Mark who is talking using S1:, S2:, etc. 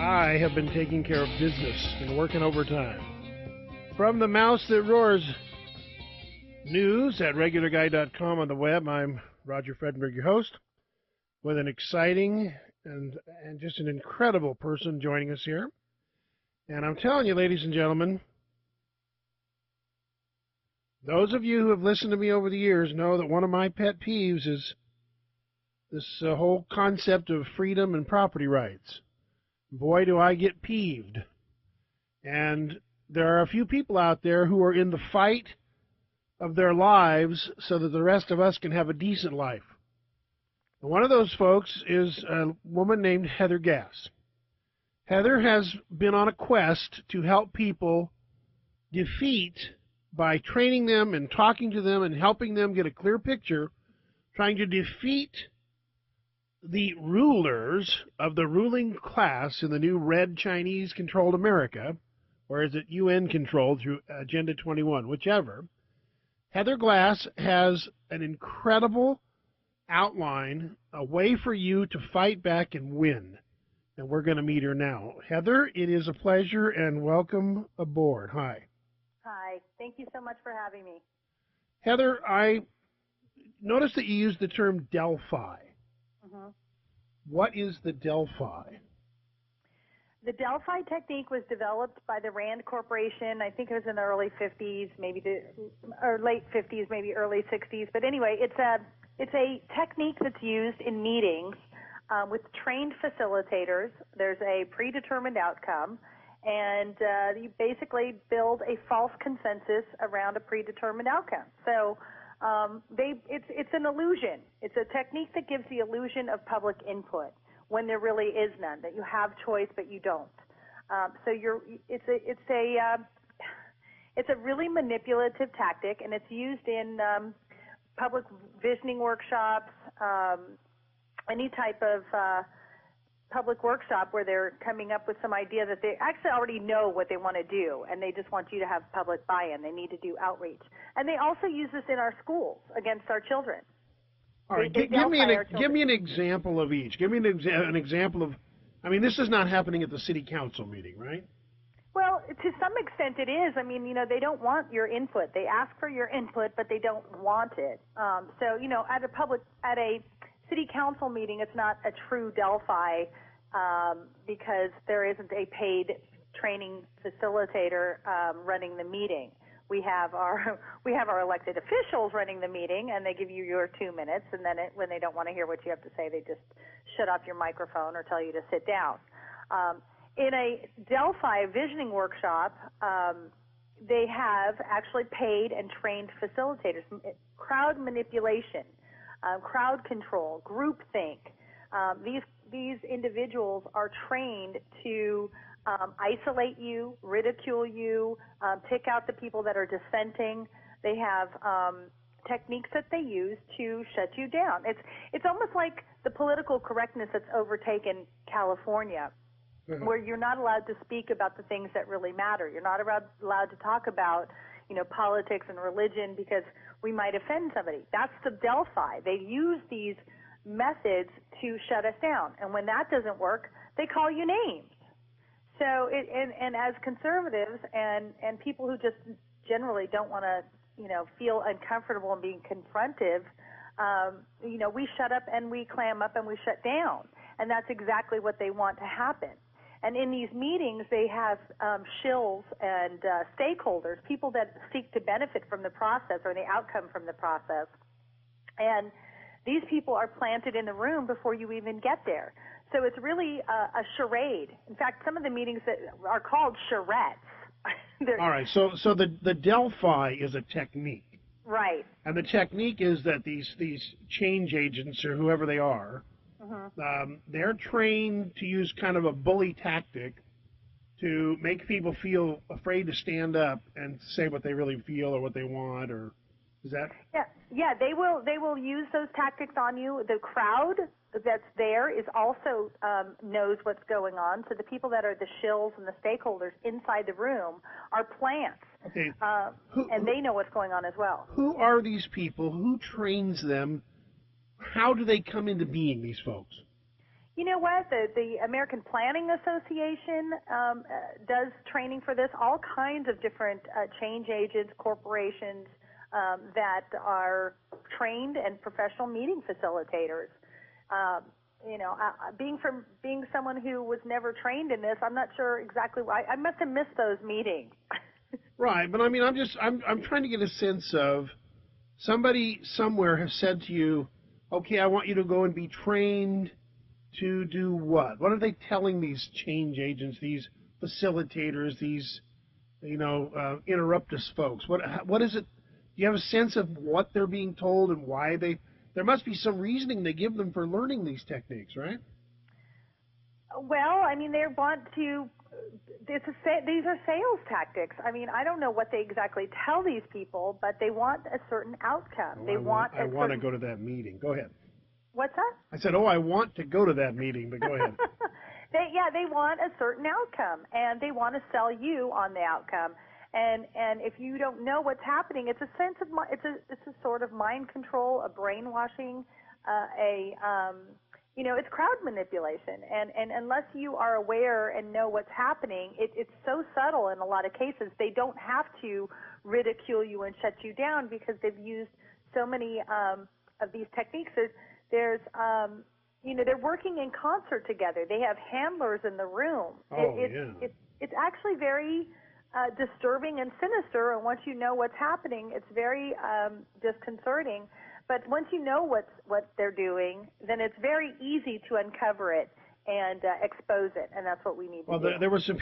S1: I have been taking care of business and working overtime. From the mouse that roars, news at regularguy.com on the web. I'm Roger Fredenberg, your host, with an exciting and just an incredible person joining us here. And I'm telling you, ladies and gentlemen, those of you who have listened to me over the years know that one of my pet peeves is this whole concept of freedom and property rights. Boy, do I get peeved. And there are a few people out there who are in the fight of their lives so that the rest of us can have a decent life. And one of those folks is a woman named Heather Gass. Heather has been on a quest to help people defeat, by training them and talking to them and helping them get a clear picture, trying to defeat the rulers of the ruling class in the new red Chinese-controlled America, or is it UN-controlled through Agenda 21, whichever. Heather Gass has an incredible outline, a way for you to fight back and win. And we're going to meet her now. Heather, it is a pleasure and welcome aboard. Hi.
S2: Hi. Thank you so much for having me.
S1: Heather, I noticed that you used the term Delphi.
S2: Mm-hmm.
S1: What is the Delphi?
S2: The Delphi technique was developed by the Rand Corporation. I think it was in the early 50s, or late 50s, maybe early 60s. But anyway, it's a technique that's used in meetings with trained facilitators. There's a predetermined outcome, and you basically build a false consensus around a predetermined outcome. So it's an illusion. It's a technique that gives the illusion of public input when there really is none, that you have choice but you don't. It's a really manipulative tactic, and it's used in public visioning workshops, any type of public workshop where they're coming up with some idea that they actually already know what they want to do, and they just want you to have public buy-in. They need to do outreach. And they also use this in our schools against our children.
S1: All right, give me an example of each. Give me an example of, I mean, this is not happening at the city council meeting, right?
S2: Well, to some extent it is. I mean, they don't want your input. They ask for your input, but they don't want it. At a city council meeting, it's not a true Delphi because there isn't a paid training facilitator running the meeting. We have our elected officials running the meeting, and they give you your 2 minutes, and then when they don't want to hear what you have to say, they just shut off your microphone or tell you to sit down. In a Delphi visioning workshop, they have actually paid and trained facilitators, crowd manipulation, crowd control, groupthink. These individuals are trained to isolate you, ridicule you, pick out the people that are dissenting. They have techniques that they use to shut you down. It's almost like the political correctness that's overtaken California, mm-hmm. where you're not allowed to speak about the things that really matter. You're not allowed to talk about, politics and religion because we might offend somebody. That's the Delphi. They use these methods to shut us down. And when that doesn't work, they call you names. So, and as conservatives and people who just generally don't want to, feel uncomfortable and being confrontive, we shut up and we clam up and we shut down. And that's exactly what they want to happen. And in these meetings, they have shills and stakeholders, people that seek to benefit from the process or the outcome from the process. And these people are planted in the room before you even get there. So it's really a charade. In fact, some of the meetings that are called charrettes.
S1: All right, so the Delphi is a technique.
S2: Right.
S1: And the technique is that these change agents or whoever they are, mm-hmm. They're trained to use kind of a bully tactic to make people feel afraid to stand up and say what they really feel or what they want, or is that? Yeah, they will use those tactics on you. The crowd that's there is also knows what's going on. So the people that are the shills and the stakeholders inside the room are plants. Okay. And they know what's going on as well. Who are these people? Who trains them? How do they come into being, these folks?
S2: You know what? The American Planning Association does training for this. All kinds of different change agents, corporations that are trained and professional meeting facilitators. You know, being someone who was never trained in this, I'm not sure exactly why. I must have missed those meetings.
S1: Right, but I mean, I'm trying to get a sense of somebody somewhere has said to you, okay, I want you to go and be trained to do what? What are they telling these change agents, these facilitators, these, you know, interruptus folks? What is it? Do you have a sense of what they're being told and why they? There must be some reasoning they give them for learning these techniques, right?
S2: Well, I mean, they want to. These are sales tactics. I mean, I don't know what they exactly tell these people, but they want a certain outcome.
S1: I want to go to that meeting. Go ahead.
S2: What's that?
S1: I said, I want to go to that meeting, but go ahead.
S2: They want a certain outcome, and they want to sell you on the outcome. And if you don't know what's happening, it's a sense of it's a sort of mind control, a brainwashing, it's crowd manipulation. And unless you are aware and know what's happening, it's so subtle in a lot of cases. They don't have to ridicule you and shut you down because they've used so many of these techniques. There's they're working in concert together. They have handlers in the room. It's actually very disturbing and sinister, and once you know what's happening, it's very disconcerting. But once you know what they're doing, then it's very easy to uncover it and expose it, and that's what we need to do.
S1: Well, there were some